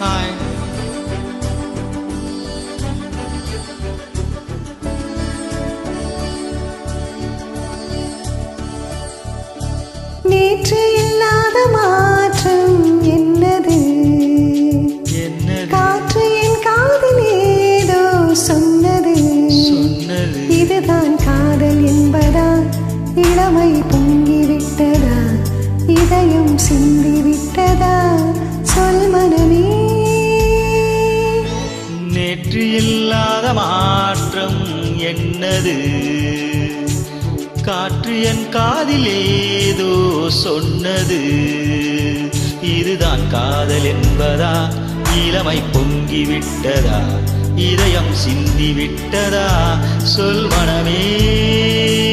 Hi. நேற்று இல்லாத மாற்றம் என்னது? காற்று என் காதில் ஏதோ சொன்னது. இதுதான் காதல் என்பதா? இளமை பொங்கிவிட்டதா? இதயம் சிந்திவிட்டதா? சொல் மனமே. நேற்று இல்லாத மாற்றம் என்னது? காற்று என் காதில் ஏதோ சொன்னது. இதுதான் காதல் என்பதா? இளமை பொங்கிவிட்டதா? இதயம் சிந்திவிட்டதா? சொல் மனமே.